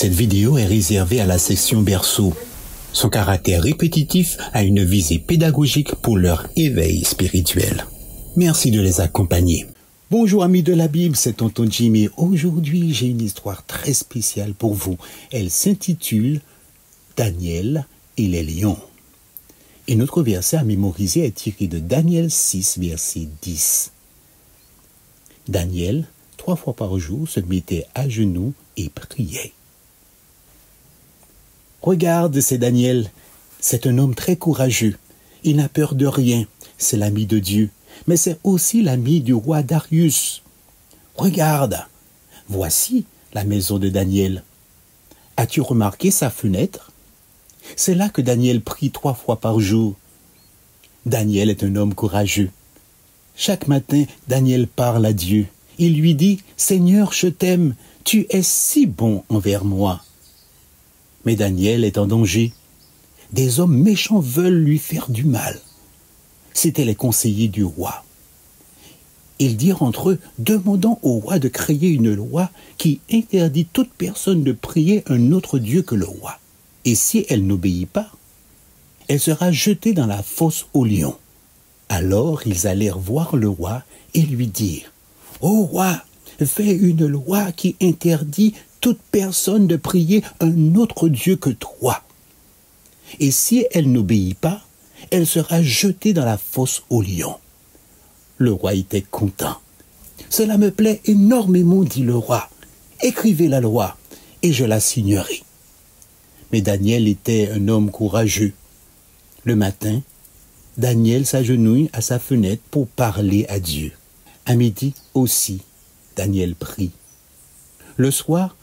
Cette vidéo est réservée à la section berceau. Son caractère répétitif a une visée pédagogique pour leur éveil spirituel. Merci de les accompagner. Bonjour amis de la Bible, c'est Tonton Jim et aujourd'hui j'ai une histoire très spéciale pour vous. Elle s'intitule Daniel et les lions. Et notre verset à mémoriser est tiré de Daniel 6, verset 10. Daniel, 3 fois par jour, se mettait à genoux et priait. Regarde, c'est Daniel. C'est un homme très courageux. Il n'a peur de rien. C'est l'ami de Dieu. Mais c'est aussi l'ami du roi Darius. Regarde. Voici la maison de Daniel. As-tu remarqué sa fenêtre? C'est là que Daniel prie 3 fois par jour. Daniel est un homme courageux. Chaque matin, Daniel parle à Dieu. Il lui dit, « Seigneur, je t'aime. Tu es si bon envers moi. » Mais Daniel est en danger. Des hommes méchants veulent lui faire du mal. C'étaient les conseillers du roi. Ils dirent entre eux, demandons au roi de créer une loi qui interdit toute personne de prier un autre Dieu que le roi. Et si elle n'obéit pas, elle sera jetée dans la fosse aux lions. Alors ils allèrent voir le roi et lui dirent, « Ô roi, fais une loi qui interdit toute personne de prier un autre Dieu que toi. Et si elle n'obéit pas, elle sera jetée dans la fosse aux lions. » Le roi était content. « Cela me plaît énormément, dit le roi. Écrivez la loi, et je la signerai. » Mais Daniel était un homme courageux. Le matin, Daniel s'agenouille à sa fenêtre pour parler à Dieu. À midi aussi, Daniel prie. Le soir,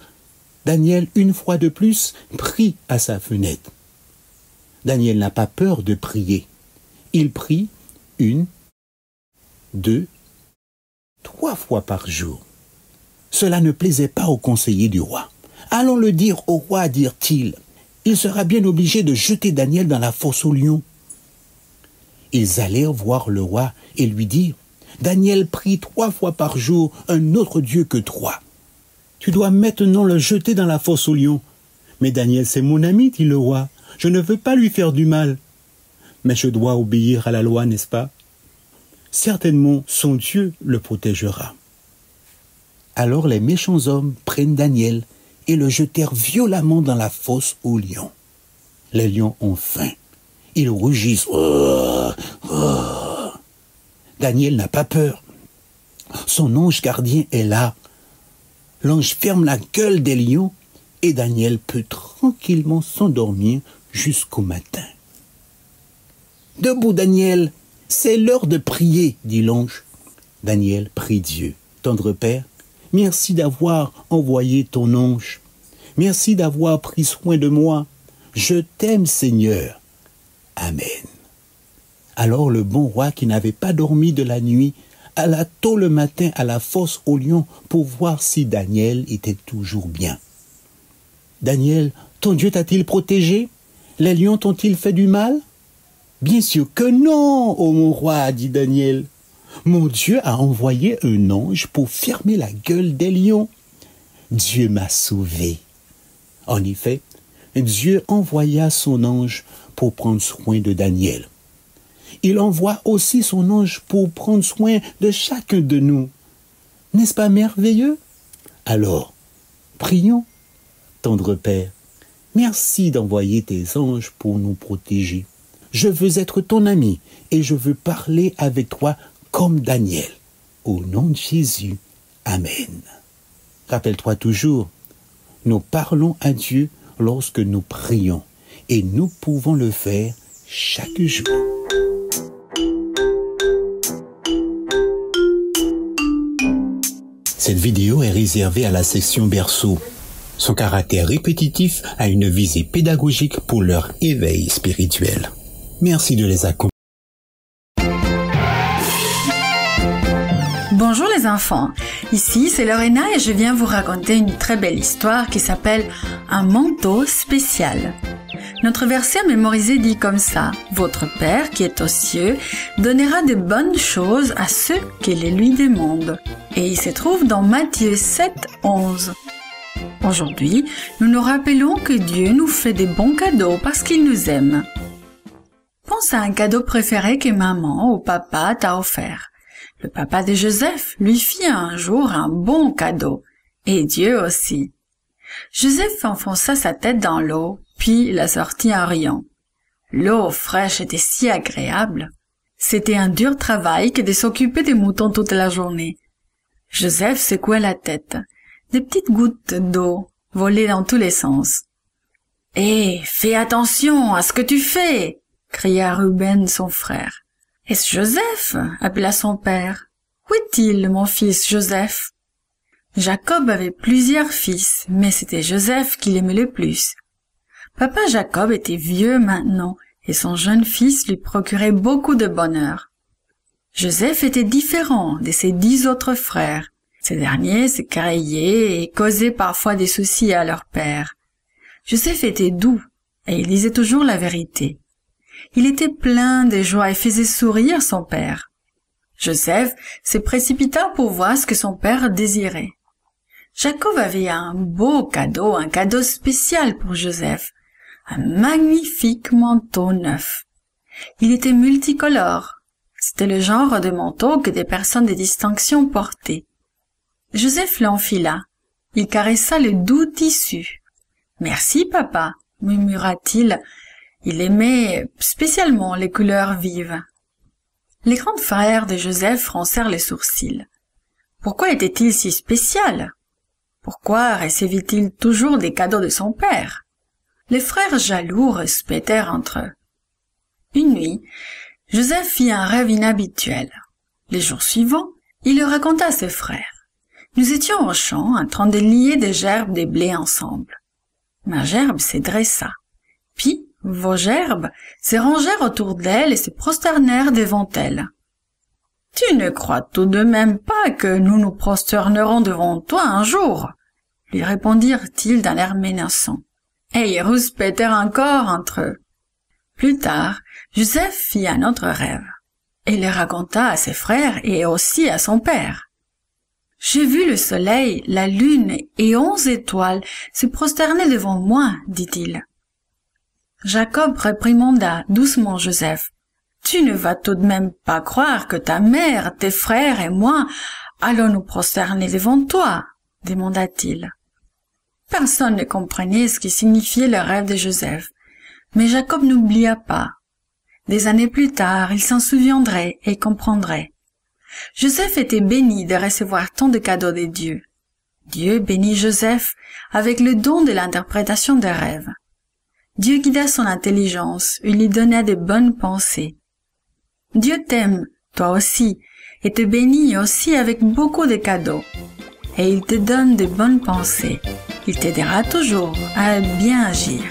Daniel, une fois de plus, prie à sa fenêtre. Daniel n'a pas peur de prier. Il prie 1, 2, 3 fois par jour. Cela ne plaisait pas aux conseillers du roi. « Allons le dire au roi, dirent-ils. Il sera bien obligé de jeter Daniel dans la fosse aux lions. » Ils allèrent voir le roi et lui dirent, « Daniel prie 3 fois par jour un autre Dieu que toi. Tu dois maintenant le jeter dans la fosse aux lions. » « Mais Daniel, c'est mon ami, dit le roi. Je ne veux pas lui faire du mal. Mais je dois obéir à la loi, n'est-ce pas? Certainement, son Dieu le protégera. » Alors les méchants hommes prennent Daniel et le jetèrent violemment dans la fosse aux lions. Les lions ont faim. Ils rugissent. Daniel n'a pas peur. Son ange gardien est là. L'ange ferme la gueule des lions et Daniel peut tranquillement s'endormir jusqu'au matin. « Debout, Daniel, c'est l'heure de prier, dit l'ange. Daniel prie Dieu. « Tendre Père, merci d'avoir envoyé ton ange. Merci d'avoir pris soin de moi. Je t'aime, Seigneur. Amen. » Alors le bon roi qui n'avait pas dormi de la nuit alla tôt le matin à la fosse aux lions pour voir si Daniel était toujours bien. « Daniel, ton Dieu t'a-t-il protégé? Les lions t'ont-ils fait du mal? »« Bien sûr que non, ô mon roi, dit Daniel. Mon Dieu a envoyé un ange pour fermer la gueule des lions. Dieu m'a sauvé. » En effet, Dieu envoya son ange pour prendre soin de Daniel. Il envoie aussi son ange pour prendre soin de chacun de nous. N'est-ce pas merveilleux? Alors, prions. Tendre Père, merci d'envoyer tes anges pour nous protéger. Je veux être ton ami et je veux parler avec toi comme Daniel. Au nom de Jésus, Amen. Rappelle-toi toujours, nous parlons à Dieu lorsque nous prions et nous pouvons le faire chaque jour. Cette vidéo est réservée à la section berceau. Son caractère répétitif a une visée pédagogique pour leur éveil spirituel. Merci de les accompagner. Bonjour les enfants, ici c'est Lorena et je viens vous raconter une très belle histoire qui s'appelle « Un manteau spécial ». Notre verset mémorisé dit comme ça: « Votre Père qui est aux cieux donnera de bonnes choses à ceux qui les lui demandent. » Et il se trouve dans Matthieu 7, 11. Aujourd'hui, nous nous rappelons que Dieu nous fait des bons cadeaux parce qu'il nous aime. Pense à un cadeau préféré que maman ou papa t'a offert. Le papa de Joseph lui fit un jour un bon cadeau, et Dieu aussi. Joseph enfonça sa tête dans l'eau, puis la sortit en riant. L'eau fraîche était si agréable. C'était un dur travail que de s'occuper des moutons toute la journée. Joseph secouait la tête. Des petites gouttes d'eau volaient dans tous les sens. « Hé, fais attention à ce que tu fais !» cria Ruben, son frère. « Est-ce Joseph ?» appela son père. « Où est-il, mon fils Joseph ?» Jacob avait plusieurs fils, mais c'était Joseph qu'il aimait le plus. Papa Jacob était vieux maintenant, et son jeune fils lui procurait beaucoup de bonheur. Joseph était différent de ses 10 autres frères. Ces derniers se quereillaient et causaient parfois des soucis à leur père. Joseph était doux, et il disait toujours la vérité. Il était plein de joie et faisait sourire son père. Joseph se précipita pour voir ce que son père désirait. Jacob avait un beau cadeau, un cadeau spécial pour Joseph, un magnifique manteau neuf. Il était multicolore. C'était le genre de manteau que des personnes de distinction portaient. Joseph l'enfila. Il caressa le doux tissu. « Merci, papa » murmura-t-il. Il aimait spécialement les couleurs vives. Les grands frères de Joseph froncèrent les sourcils. Pourquoi était-il si spécial? Pourquoi recevait-il toujours des cadeaux de son père? Les frères jaloux respectèrent entre eux. Une nuit, Joseph fit un rêve inhabituel. Les jours suivants, il le raconta à ses frères. Nous étions au champ en train de lier des gerbes de blé ensemble. Ma gerbe se dressa. Puis, vos gerbes se rangèrent autour d'elle et se prosternèrent devant elle. « Tu ne crois tout de même pas que nous nous prosternerons devant toi un jour ?» lui répondirent-ils d'un air menaçant. Et ils rouspétèrent encore entre eux. Plus tard, Joseph fit un autre rêve. Il le raconta à ses frères et aussi à son père. « J'ai vu le soleil, la lune et 11 étoiles se prosterner devant moi, dit-il. » Jacob réprimanda doucement Joseph. « Tu ne vas tout de même pas croire que ta mère, tes frères et moi allons nous prosterner devant toi ?» demanda-t-il. Personne ne comprenait ce qui signifiait le rêve de Joseph, mais Jacob n'oublia pas. Des années plus tard, il s'en souviendrait et comprendrait. Joseph était béni de recevoir tant de cadeaux de Dieu. Dieu bénit Joseph avec le don de l'interprétation des rêves. Dieu guida son intelligence, il lui donna de bonnes pensées. Dieu t'aime, toi aussi, et te bénit aussi avec beaucoup de cadeaux. Et il te donne de bonnes pensées. Il t'aidera toujours à bien agir.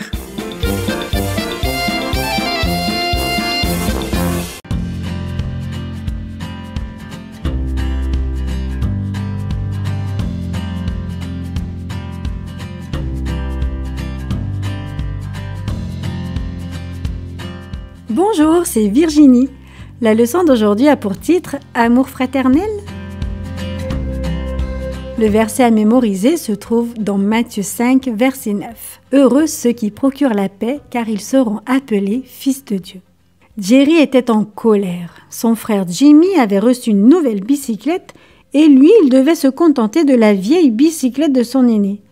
Bonjour, c'est Virginie. La leçon d'aujourd'hui a pour titre « Amour fraternel ». Le verset à mémoriser se trouve dans Matthieu 5, verset 9. « Heureux ceux qui procurent la paix, car ils seront appelés fils de Dieu. » Jerry était en colère. Son frère Jimmy avait reçu une nouvelle bicyclette et lui, il devait se contenter de la vieille bicyclette de son aîné.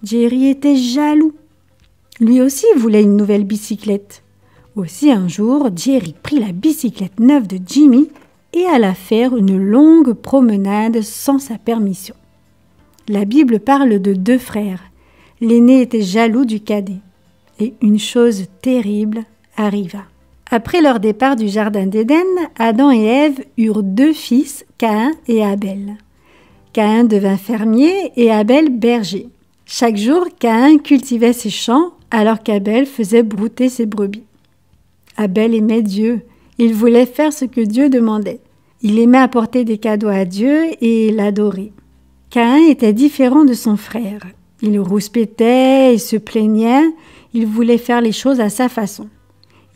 Jerry était jaloux. Lui aussi voulait une nouvelle bicyclette. Aussi un jour, Jerry prit la bicyclette neuve de Jimmy et alla faire une longue promenade sans sa permission. La Bible parle de 2 frères. L'aîné était jaloux du cadet. Et une chose terrible arriva. Après leur départ du jardin d'Éden, Adam et Ève eurent 2 fils, Caïn et Abel. Caïn devint fermier et Abel berger. Chaque jour, Caïn cultivait ses champs alors qu'Abel faisait brouter ses brebis. Abel aimait Dieu. Il voulait faire ce que Dieu demandait. Il aimait apporter des cadeaux à Dieu et l'adorer. Caïn était différent de son frère. Il rouspétait et se plaignait. Il voulait faire les choses à sa façon.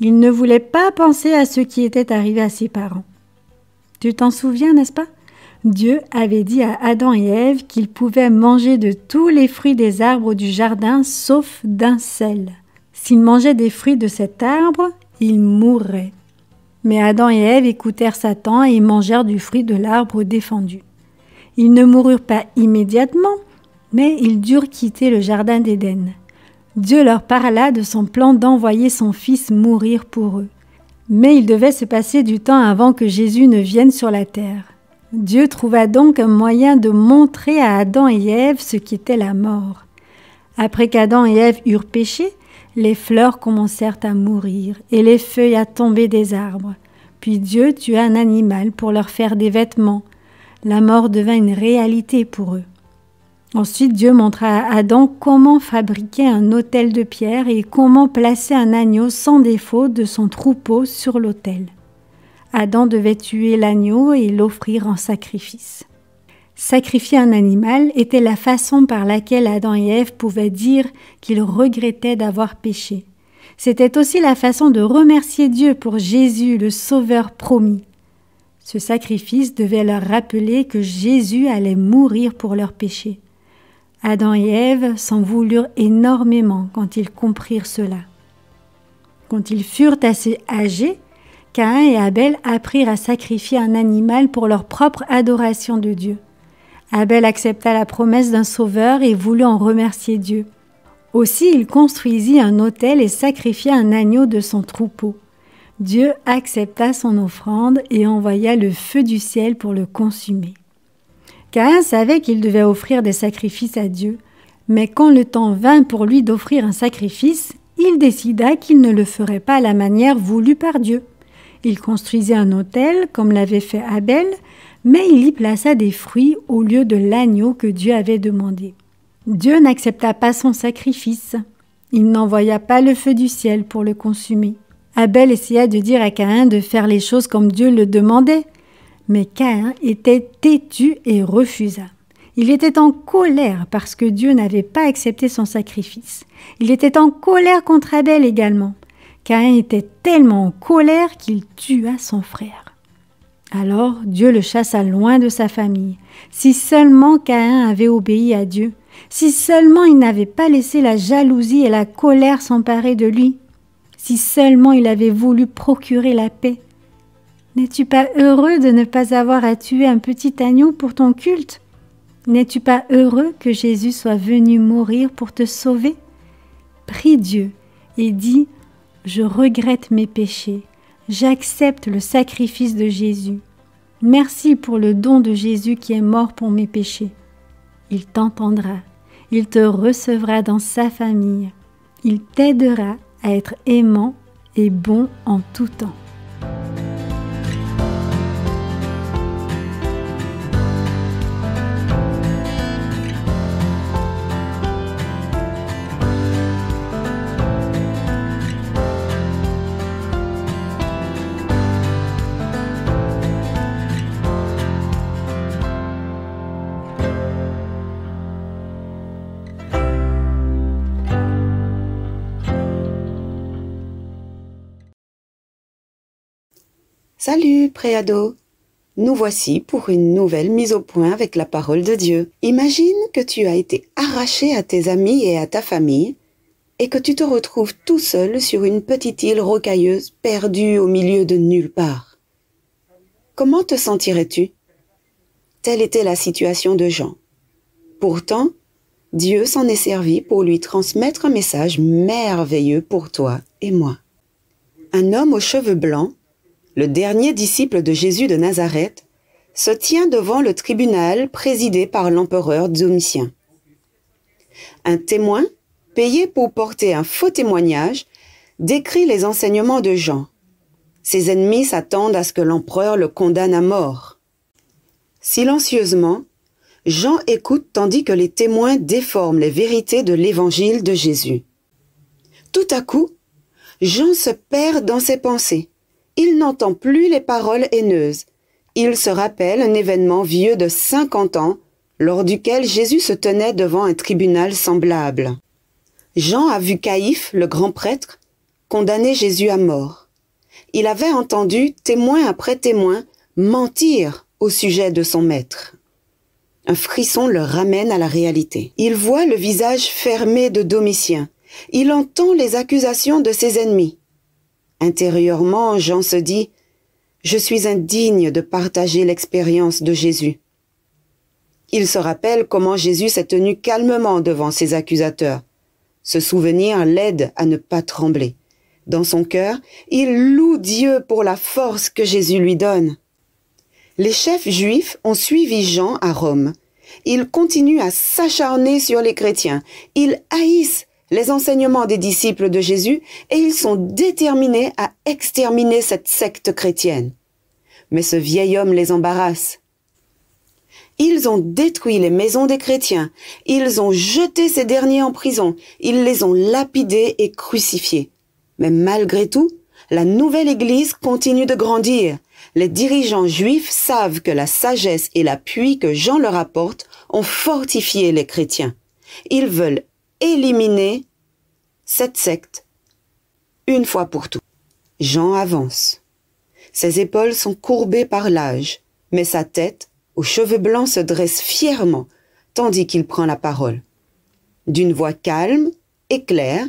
Il ne voulait pas penser à ce qui était arrivé à ses parents. Tu t'en souviens, n'est-ce pas? Dieu avait dit à Adam et Ève qu'ils pouvaient manger de tous les fruits des arbres du jardin sauf d'un seul. S'ils mangeaient des fruits de cet arbre, ils mourraient. Mais Adam et Ève écoutèrent Satan et mangèrent du fruit de l'arbre défendu. Ils ne moururent pas immédiatement, mais ils durent quitter le jardin d'Éden. Dieu leur parla de son plan d'envoyer son Fils mourir pour eux. Mais il devait se passer du temps avant que Jésus ne vienne sur la terre. Dieu trouva donc un moyen de montrer à Adam et Ève ce qu'était la mort. Après qu'Adam et Ève eurent péché, les fleurs commencèrent à mourir et les feuilles à tomber des arbres. Puis Dieu tua un animal pour leur faire des vêtements. La mort devint une réalité pour eux. Ensuite, Dieu montra à Adam comment fabriquer un autel de pierre et comment placer un agneau sans défaut de son troupeau sur l'autel. Adam devait tuer l'agneau et l'offrir en sacrifice. Sacrifier un animal était la façon par laquelle Adam et Ève pouvaient dire qu'ils regrettaient d'avoir péché. C'était aussi la façon de remercier Dieu pour Jésus, le Sauveur promis. Ce sacrifice devait leur rappeler que Jésus allait mourir pour leurs péchés. Adam et Ève s'en voulurent énormément quand ils comprirent cela. Quand ils furent assez âgés, Caïn et Abel apprirent à sacrifier un animal pour leur propre adoration de Dieu. Abel accepta la promesse d'un sauveur et voulut en remercier Dieu. Aussi, il construisit un autel et sacrifia un agneau de son troupeau. Dieu accepta son offrande et envoya le feu du ciel pour le consumer. Caïn savait qu'il devait offrir des sacrifices à Dieu, mais quand le temps vint pour lui d'offrir un sacrifice, il décida qu'il ne le ferait pas à la manière voulue par Dieu. Il construisit un autel, comme l'avait fait Abel, mais il y plaça des fruits au lieu de l'agneau que Dieu avait demandé. Dieu n'accepta pas son sacrifice. Il n'envoya pas le feu du ciel pour le consumer. Abel essaya de dire à Caïn de faire les choses comme Dieu le demandait, mais Caïn était têtu et refusa. Il était en colère parce que Dieu n'avait pas accepté son sacrifice. Il était en colère contre Abel également. Caïn était tellement en colère qu'il tua son frère. Alors Dieu le chassa loin de sa famille. Si seulement Caïn avait obéi à Dieu, si seulement il n'avait pas laissé la jalousie et la colère s'emparer de lui, si seulement il avait voulu procurer la paix. N'es-tu pas heureux de ne pas avoir à tuer un petit agneau pour ton culte? N'es-tu pas heureux que Jésus soit venu mourir pour te sauver? Prie Dieu et dis: je regrette mes péchés, j'accepte le sacrifice de Jésus. Merci pour le don de Jésus qui est mort pour mes péchés. Il t'entendra, il te recevra dans sa famille, il t'aidera à être aimant et bon en tout temps. Salut, préado! Nous voici pour une nouvelle mise au point avec la parole de Dieu. Imagine que tu as été arraché à tes amis et à ta famille et que tu te retrouves tout seul sur une petite île rocailleuse perdue au milieu de nulle part. Comment te sentirais-tu? Telle était la situation de Jean. Pourtant, Dieu s'en est servi pour lui transmettre un message merveilleux pour toi et moi. Un homme aux cheveux blancs, le dernier disciple de Jésus de Nazareth, se tient devant le tribunal présidé par l'empereur Domitien. Un témoin, payé pour porter un faux témoignage, décrit les enseignements de Jean. Ses ennemis s'attendent à ce que l'empereur le condamne à mort. Silencieusement, Jean écoute tandis que les témoins déforment les vérités de l'évangile de Jésus. Tout à coup, Jean se perd dans ses pensées. Il n'entend plus les paroles haineuses. Il se rappelle un événement vieux de 50 ans, lors duquel Jésus se tenait devant un tribunal semblable. Jean a vu Caïphe, le grand prêtre, condamner Jésus à mort. Il avait entendu témoin après témoin mentir au sujet de son maître. Un frisson le ramène à la réalité. Il voit le visage fermé de Domitien. Il entend les accusations de ses ennemis. Intérieurement, Jean se dit « Je suis indigne de partager l'expérience de Jésus ». Il se rappelle comment Jésus s'est tenu calmement devant ses accusateurs. Ce souvenir l'aide à ne pas trembler. Dans son cœur, il loue Dieu pour la force que Jésus lui donne. Les chefs juifs ont suivi Jean à Rome. Ils continuent à s'acharner sur les chrétiens. Ils haïssent les enseignements des disciples de Jésus et ils sont déterminés à exterminer cette secte chrétienne. Mais ce vieil homme les embarrasse. Ils ont détruit les maisons des chrétiens, ils ont jeté ces derniers en prison, ils les ont lapidés et crucifiés. Mais malgré tout, la nouvelle Église continue de grandir. Les dirigeants juifs savent que la sagesse et l'appui que Jean leur apporte ont fortifié les chrétiens. Ils veulent éliminer cette secte une fois pour toutes. Jean avance. Ses épaules sont courbées par l'âge, mais sa tête, aux cheveux blancs, se dresse fièrement, tandis qu'il prend la parole. D'une voix calme et claire,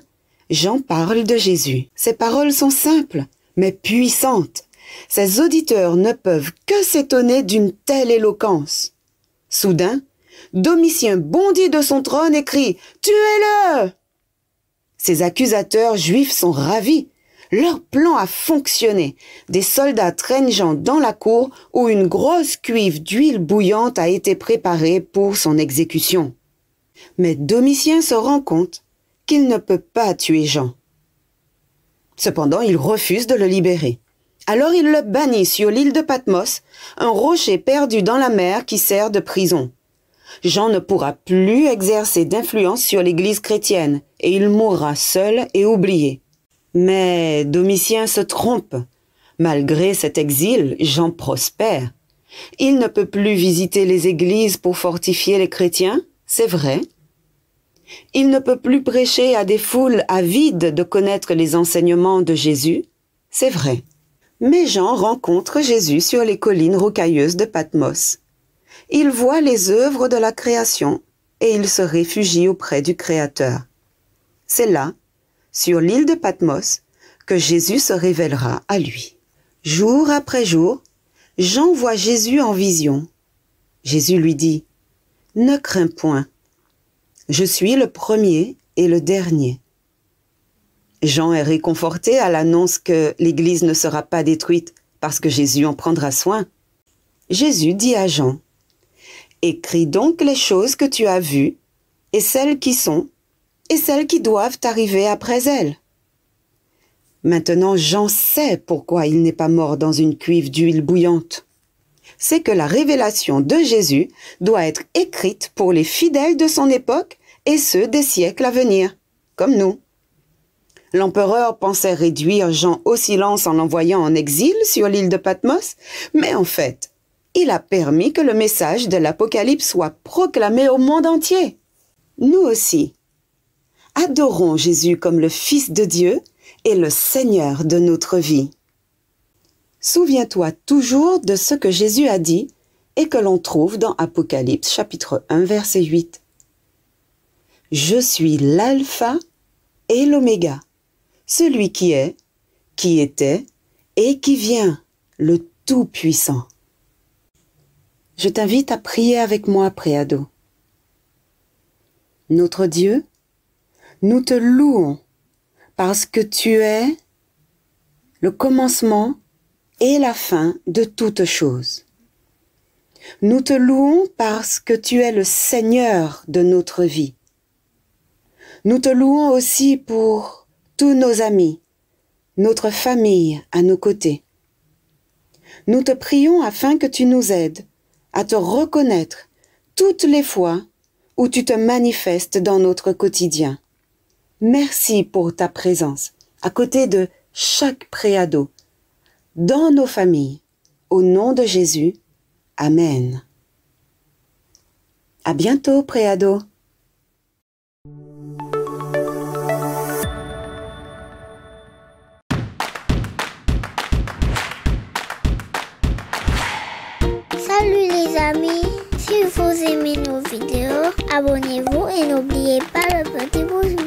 Jean parle de Jésus. Ses paroles sont simples, mais puissantes. Ses auditeurs ne peuvent que s'étonner d'une telle éloquence. Soudain, Domitien bondit de son trône et crie « Tuez-le » Ses accusateurs juifs sont ravis. Leur plan a fonctionné. Des soldats traînent Jean dans la cour où une grosse cuve d'huile bouillante a été préparée pour son exécution. Mais Domitien se rend compte qu'il ne peut pas tuer Jean. Cependant, il refuse de le libérer. Alors il le bannit sur l'île de Patmos, un rocher perdu dans la mer qui sert de prison. Jean ne pourra plus exercer d'influence sur l'Église chrétienne et il mourra seul et oublié. Mais Domitien se trompe. Malgré cet exil, Jean prospère. Il ne peut plus visiter les églises pour fortifier les chrétiens, c'est vrai. Il ne peut plus prêcher à des foules avides de connaître les enseignements de Jésus, c'est vrai. Mais Jean rencontre Jésus sur les collines rocailleuses de Patmos. Il voit les œuvres de la création et il se réfugie auprès du Créateur. C'est là, sur l'île de Patmos, que Jésus se révélera à lui. Jour après jour, Jean voit Jésus en vision. Jésus lui dit « Ne crains point, je suis le premier et le dernier. » Jean est réconforté à l'annonce que l'Église ne sera pas détruite parce que Jésus en prendra soin. Jésus dit à Jean « Écris donc les choses que tu as vues, et celles qui sont, et celles qui doivent arriver après elles. » Maintenant, Jean sait pourquoi il n'est pas mort dans une cuve d'huile bouillante. C'est que la révélation de Jésus doit être écrite pour les fidèles de son époque et ceux des siècles à venir, comme nous. L'empereur pensait réduire Jean au silence en l'envoyant en exil sur l'île de Patmos, mais en fait, il a permis que le message de l'Apocalypse soit proclamé au monde entier. Nous aussi, adorons Jésus comme le Fils de Dieu et le Seigneur de notre vie. Souviens-toi toujours de ce que Jésus a dit et que l'on trouve dans Apocalypse chapitre 1 verset 8. « Je suis l'alpha et l'oméga, celui qui est, qui était et qui vient, le Tout-Puissant. » Je t'invite à prier avec moi, Préado. Notre Dieu, nous te louons parce que tu es le commencement et la fin de toutes choses. Nous te louons parce que tu es le Seigneur de notre vie. Nous te louons aussi pour tous nos amis, notre famille à nos côtés. Nous te prions afin que tu nous aides à te reconnaître toutes les fois où tu te manifestes dans notre quotidien. Merci pour ta présence à côté de chaque préado, dans nos familles. Au nom de Jésus, Amen. À bientôt, préado. amis. Si vous aimez nos vidéos, abonnez-vous et n'oubliez pas le petit pouce bleu.